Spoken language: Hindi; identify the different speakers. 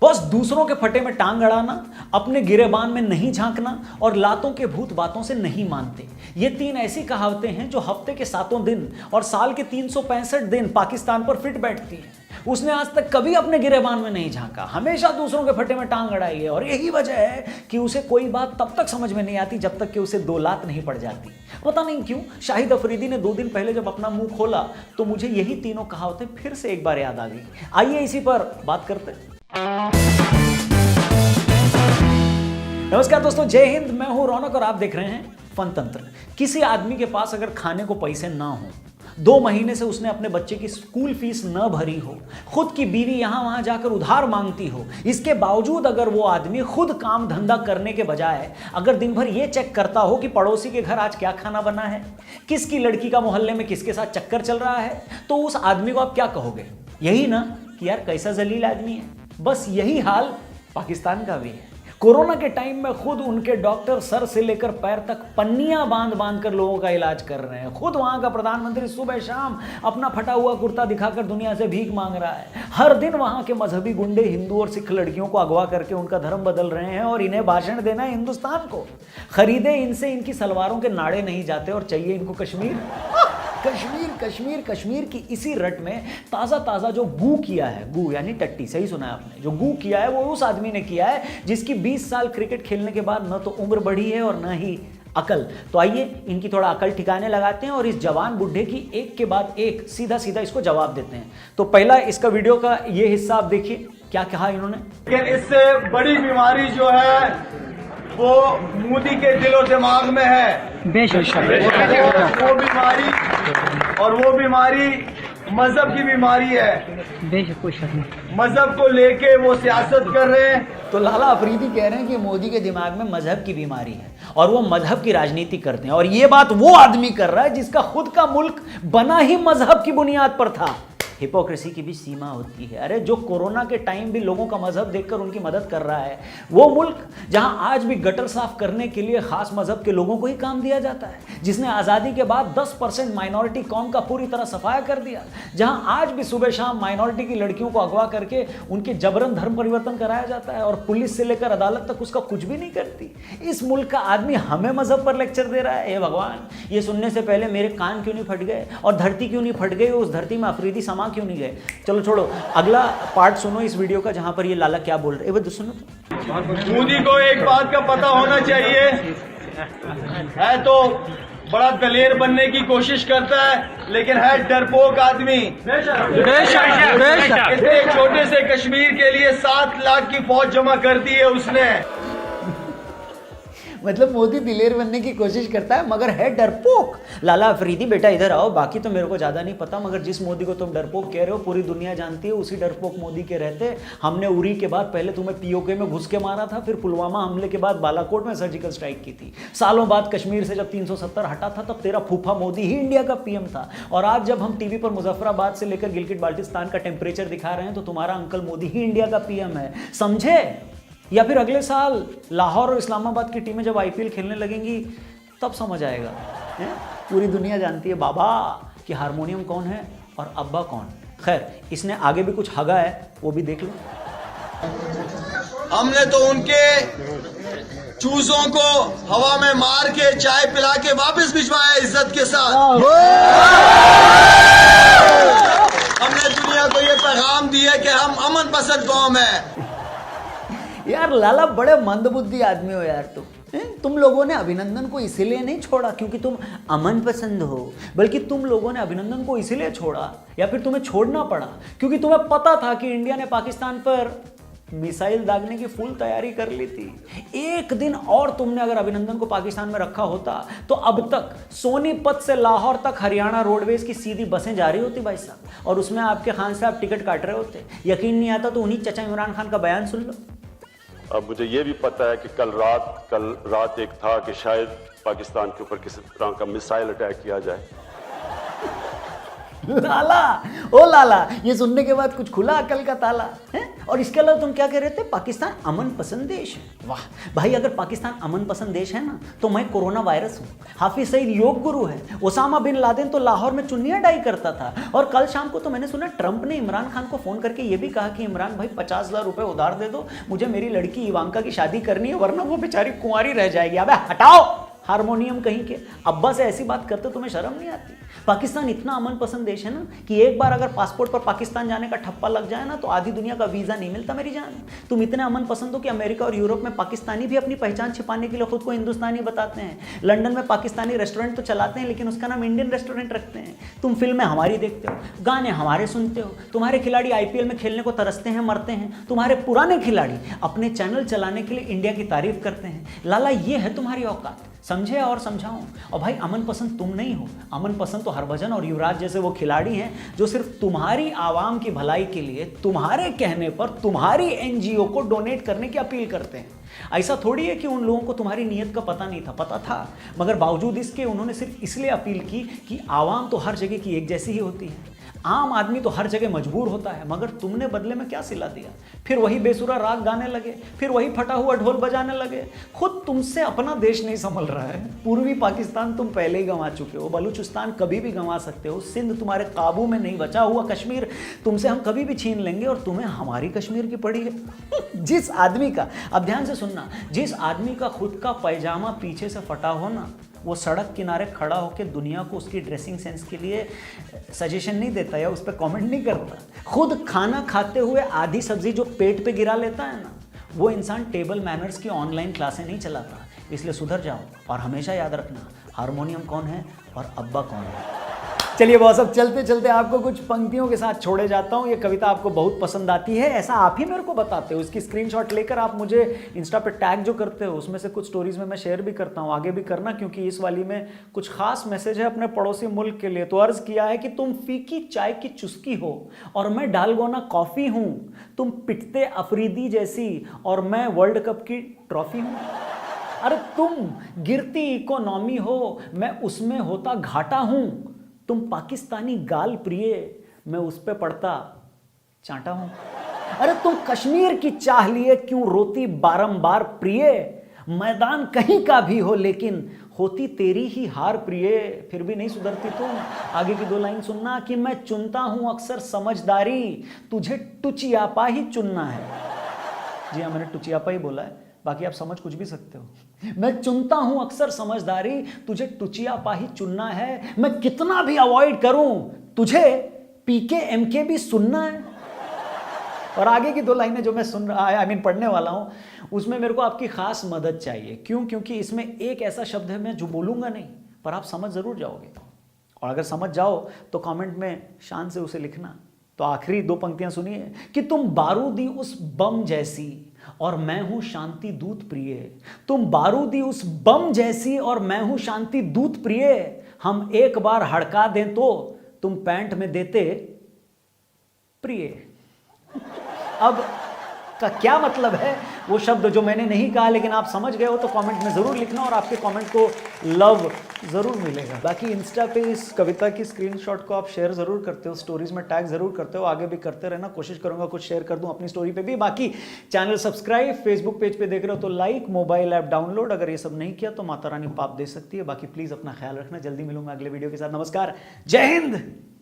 Speaker 1: बस दूसरों के फटे में टांग अड़ाना, अपने गिरेबान में नहीं झांकना और लातों के भूत बातों से नहीं मानते। ये 3 ऐसी कहावतें हैं जो हफ्ते के 7 दिन और साल के 365 दिन पाकिस्तान पर फिट बैठती हैं। उसने आज तक कभी अपने गिरेबान में नहीं झांका, हमेशा दूसरों के फटे में टांग अड़ाई है और यही वजह है कि उसे कोई बात तब तक समझ में नहीं आती जब तक कि उसे 2 लात नहीं पड़ जाती। पता नहीं क्यों शाहिद अफरीदी ने 2 दिन पहले जब अपना मुंह खोला तो मुझे यही तीनों कहावतें फिर से एक बार याद आ गई। आइए इसी पर बात करते हैं। नमस्कार दोस्तों, जय हिंद। मैं हूं रौनक और आप देख रहे हैं फन तंत्र। किसी आदमी के पास अगर खाने को पैसे ना हो, 2 महीने से उसने अपने बच्चे की स्कूल फीस न भरी हो, खुद की बीवी यहां वहां जाकर उधार मांगती हो, इसके बावजूद अगर वो आदमी खुद काम धंधा करने के बजाय अगर दिन भर ये चेक करता हो कि पड़ोसी के घर आज क्या खाना बना है, किसकी लड़की का मोहल्ले में किसके साथ चक्कर चल रहा है, तो उस आदमी को आप क्या कहोगे? यही ना कि यार कैसा जलील आदमी है। बस यही हाल पाकिस्तान का भी है। कोरोना के टाइम में खुद उनके डॉक्टर सर से लेकर पैर तक पन्नियां बांध बांध कर लोगों का इलाज कर रहे हैं। खुद वहां का प्रधानमंत्री सुबह शाम अपना फटा हुआ कुर्ता दिखाकर दुनिया से भीख मांग रहा है। हर दिन वहां के मजहबी गुंडे हिंदू और सिख लड़कियों को अगवा करके उनका धर्म बदल रहे हैं और इन्हें भाषण देना है हिंदुस्तान को। खरीदे इनसे इनकी सलवारों के नाड़े नहीं जाते और चाहिए इनको कश्मीर। कश्मीर कश्मीर कश्मीर की इसी रट में ताज़ा जो गू किया है, गू यानी टट्टी, सही सुना है आपने, जो गू किया है वो उस आदमी ने किया है जिसकी 20 साल क्रिकेट खेलने के बाद न तो उम्र बढ़ी है और न ही अकल। तो आइए इनकी थोड़ा अकल ठिकाने लगाते हैं और इस जवान बुढ़े की एक के बाद एक सीधा सीधा इसको जवाब देते हैं। तो पहला इसका वीडियो का ये हिस्सा आप देखिए, क्या कहा इन्होंने।
Speaker 2: लेकिन इससे बड़ी बीमारी जो है वो मोदी के दिलो दिमाग में है। बेशक वो बीमारी मजहब की बीमारी है। बेशक कोई शक नहीं। मजहब को लेके वो सियासत कर रहे हैं।
Speaker 1: तो लाला अफरीदी कह रहे हैं कि मोदी के दिमाग में मजहब की बीमारी है और वो मजहब की राजनीति करते हैं। और ये बात वो आदमी कर रहा है जिसका खुद का मुल्क बना ही मजहब की बुनियाद पर था। हिपोक्रेसी की भी सीमा होती है। अरे जो कोरोना के टाइम भी लोगों का मजहब देखकर उनकी मदद कर रहा है, वो मुल्क जहां आज भी गटर साफ करने के लिए खास मजहब के लोगों को ही काम दिया जाता है, जिसने आज़ादी के बाद 10% माइनॉरिटी कौम का पूरी तरह सफाया कर दिया, जहां आज भी सुबह शाम माइनॉरिटी की लड़कियों को अगवा करके उनके जबरन धर्म परिवर्तन कराया जाता है और पुलिस से लेकर अदालत तक उसका कुछ भी नहीं करती। इस मुल्क का आदमी हमें मजहब पर लेक्चर दे रहा है। हे भगवान, ये सुनने से पहले मेरे कान क्यों नहीं फट गए और धरती क्यों नहीं फट गई, उस धरती में अफरीदी समा क्यों नहीं गए। चलो छोड़ो, अगला पार्ट सुनो इस वीडियो का जहां पर ये लाला क्या बोल रहे हैं। सुनो तो।
Speaker 2: मोदी को एक बात का पता होना चाहिए, है तो बड़ा दलेर बनने की कोशिश करता है लेकिन है डरपोक आदमी। इतने छोटे से कश्मीर के लिए 7 लाख की फौज जमा कर दी है उसने।
Speaker 1: मतलब मोदी दिलेर बनने की कोशिश करता है मगर है डरपोक। लाला अफरीदी बेटा इधर आओ, बाकी तो मेरे को ज़्यादा नहीं पता मगर जिस मोदी को तुम डरपोक कह रहे हो पूरी दुनिया जानती है, उसी डरपोक मोदी के रहते हमने उरी के बाद पहले तुम्हें पीओके में घुस के मारा था, फिर पुलवामा हमले के बाद बालाकोट में सर्जिकल स्ट्राइक की थी। सालों बाद कश्मीर से जब 370 हटा था तब तेरा फूफा मोदी ही इंडिया का पीएम था। और आज जब हम टीवी पर मुजफ्फराबाद से लेकर गिलगिट बाल्टिस्तान का टेम्परेचर दिखा रहे हैं तो तुम्हारा अंकल मोदी ही इंडिया का पीएम है, समझे? या फिर अगले साल लाहौर और इस्लामाबाद की टीमें जब आईपीएल खेलने लगेंगी तब समझ आएगा। पूरी दुनिया जानती है बाबा कि हारमोनियम कौन है और अब्बा कौन। खैर, इसने आगे भी कुछ हगा है, वो भी देख लो।
Speaker 2: हमने तो उनके चूजों को हवा में मार के चाय पिला के वापस भिजवाया इज्जत के साथ। हमने दुनिया को ये पैगाम दिया कि हम अमन पसंद कौम है।
Speaker 1: यार लाला बड़े मंदबुद्धि आदमी हो यार तुम लोगों ने अभिनंदन को इसीलिए नहीं छोड़ा क्योंकि तुम अमन पसंद हो, बल्कि तुम लोगों ने अभिनंदन को इसीलिए छोड़ा या फिर तुम्हें छोड़ना पड़ा क्योंकि तुम्हें पता था कि इंडिया ने पाकिस्तान पर मिसाइल दागने की फुल तैयारी कर ली थी। एक दिन और तुमने अगर अभिनंदन को पाकिस्तान में रखा होता तो अब तक सोनीपत से लाहौर तक हरियाणा रोडवेज की सीधी बसें जा रही होती भाई साहब, और उसमें आपके खान साहब टिकट काट रहे होते। यकीन नहीं आता तो उन्हीं चचा इमरान खान का बयान सुन लो।
Speaker 3: अब मुझे ये भी पता है कि कल रात एक था कि शायद पाकिस्तान के ऊपर किसी तरह का मिसाइल अटैक किया जाए।
Speaker 1: लाला, ओ लाला, ये सुनने के बाद कुछ खुला अकल का ताला है। और इसके अलावा तुम क्या कह रहे थे, पाकिस्तान अमन पसंद देश है। वाह भाई, अगर पाकिस्तान अमन पसंद देश है ना, तो मैं कोरोना वायरस हूँ, हाफिज सईद योग गुरु है, ओसामा बिन लादेन तो लाहौर में चुन्नियां डाई करता था। और कल शाम को तो मैंने सुना ट्रंप ने इमरान खान को फोन करके ये भी कहा कि इमरान भाई 50,000 रुपए उधार दे दो, मुझे मेरी लड़की इवांका की शादी करनी है, वरना वो बेचारी कुंवारी रह जाएगी। अबे हटाओ हारमोनियम कहीं के, अब्बा से ऐसी बात करते तुम्हें शर्म नहीं आती? पाकिस्तान इतना अमन पसंद देश है ना कि एक बार अगर पासपोर्ट पर पाकिस्तान जाने का ठप्पा लग जाए ना तो आधी दुनिया का वीजा नहीं मिलता मेरी जान। तुम इतने अमन पसंद हो कि अमेरिका और यूरोप में पाकिस्तानी भी अपनी पहचान छिपाने के लिए खुद को हिंदुस्तानी बताते हैं। लंदन में पाकिस्तानी रेस्टोरेंट तो चलाते हैं लेकिन उसका नाम इंडियन रेस्टोरेंट रखते हैं। तुम फिल्में हमारी देखते हो, गाने हमारे सुनते हो, तुम्हारे खिलाड़ी आईपीएल में खेलने को तरसते हैं, मरते हैं, तुम्हारे पुराने खिलाड़ी अपने चैनल चलाने के लिए इंडिया की तारीफ करते हैं। लाला ये है तुम्हारी औकात, समझे और समझाऊं। और भाई अमन पसंद तुम नहीं हो, अमन पसंद तो हरभजन और युवराज जैसे वो खिलाड़ी हैं जो सिर्फ तुम्हारी आवाम की भलाई के लिए तुम्हारे कहने पर तुम्हारी एनजीओ को डोनेट करने की अपील करते हैं। ऐसा थोड़ी है कि उन लोगों को तुम्हारी नीयत का पता नहीं था, पता था, मगर बावजूद इसके उन्होंने सिर्फ इसलिए अपील की कि आवाम तो हर जगह की एक जैसी ही होती है, आम आदमी तो हर जगह मजबूर होता है। मगर तुमने बदले में क्या सिला दिया? फिर वही बेसुरा राग गाने लगे, फिर वही फटा हुआ ढोल बजाने लगे। खुद तुमसे अपना देश नहीं संभल रहा है। पूर्वी पाकिस्तान तुम पहले ही गंवा चुके हो, बलूचिस्तान कभी भी गंवा सकते हो, सिंध तुम्हारे काबू में नहीं बचा हुआ, कश्मीर तुमसे हम कभी भी छीन लेंगे और तुम्हें हमारी कश्मीर की पड़ी है। जिस आदमी का, अब ध्यान से सुनना, जिस आदमी का खुद का पैजामा पीछे से फटा हो ना, वो सड़क किनारे खड़ा होकर दुनिया को उसकी ड्रेसिंग सेंस के लिए सजेशन नहीं देता या उस पर कमेंट नहीं करता। खुद खाना खाते हुए आधी सब्जी जो पेट पे गिरा लेता है ना, वो इंसान टेबल मैनर्स की ऑनलाइन क्लासें नहीं चलाता। इसलिए सुधर जाओ और हमेशा याद रखना, हारमोनियम कौन है और अब्बा कौन है। चलिए बॉस, अब चलते चलते आपको कुछ पंक्तियों के साथ छोड़े जाता हूँ। ये कविता आपको बहुत पसंद आती है, ऐसा आप ही मेरे को बताते हो। इसकी स्क्रीनशॉट लेकर आप मुझे इंस्टा पे टैग जो करते हो, उसमें से कुछ स्टोरीज में मैं शेयर भी करता हूँ, आगे भी करना, क्योंकि इस वाली में कुछ खास मैसेज है अपने पड़ोसी मुल्क के लिए। तो अर्ज किया है कि तुम फीकी चाय की चुस्की हो और मैं डालगोना कॉफी हूँ, तुम पिटते अफरीदी जैसी और मैं वर्ल्ड कप की ट्रॉफी हूँ। अरे तुम गिरती इकोनॉमी हो, मैं उसमें होता घाटा हूँ, तुम पाकिस्तानी गाल प्रिय, मैं उस पे पड़ता चांटा हूं। अरे तुम कश्मीर की चाह लिए क्यों रोती बारंबार प्रिय, मैदान कहीं का भी हो लेकिन होती तेरी ही हार प्रिय, फिर भी नहीं सुधरती तुम। आगे की 2 लाइन सुनना कि मैं चुनता हूं अक्सर समझदारी, तुझे टुचियापा ही चुनना है। जी हाँ, मैंने टुचियापा ही बोला है, बाकी आप समझ कुछ भी सकते हो। मैं चुनता हूं अक्सर समझदारी, तुझे टुचियापा ही चुनना है, मैं कितना भी अवॉइड करूं तुझे पीके एमके भी सुनना है। और आगे की 2 लाइनें जो मैं सुन रहा पढ़ने वाला हूं, उसमें मेरे को आपकी खास मदद चाहिए। क्यों? क्योंकि इसमें एक ऐसा शब्द है मैं जो बोलूंगा नहीं, पर आप समझ जरूर जाओगे। और अगर समझ जाओ तो कमेंट में शान से उसे लिखना। तो आखिरी 2 पंक्तियां सुनिए कि तुम बारूदी उस बम जैसी और मैं हूं शांति दूत प्रिय, तुम बारूदी उस बम जैसी और मैं हूं शांति दूत प्रिय, हम एक बार हड़का दें तो तुम पैंट में देते प्रिय। अब का क्या मतलब है वो शब्द जो मैंने नहीं कहा, लेकिन आप समझ गए हो तो कमेंट में जरूर लिखना और आपके कमेंट को लव जरूर मिलेगा। बाकी इंस्टा पे इस कविता की स्क्रीनशॉट को आप शेयर जरूर करते हो, स्टोरीज में टैग जरूर करते हो, आगे भी करते रहना, कोशिश करूंगा कुछ शेयर कर दूं अपनी स्टोरी पे भी। बाकी चैनल सब्सक्राइब, फेसबुक पेज पे देख रहे हो तो लाइक, मोबाइल ऐप डाउनलोड, अगर ये सब नहीं किया तो माता रानी पाप दे सकती है। बाकी प्लीज अपना ख्याल रखना, जल्दी मिलूंगा अगले वीडियो के साथ। नमस्कार, जय हिंद।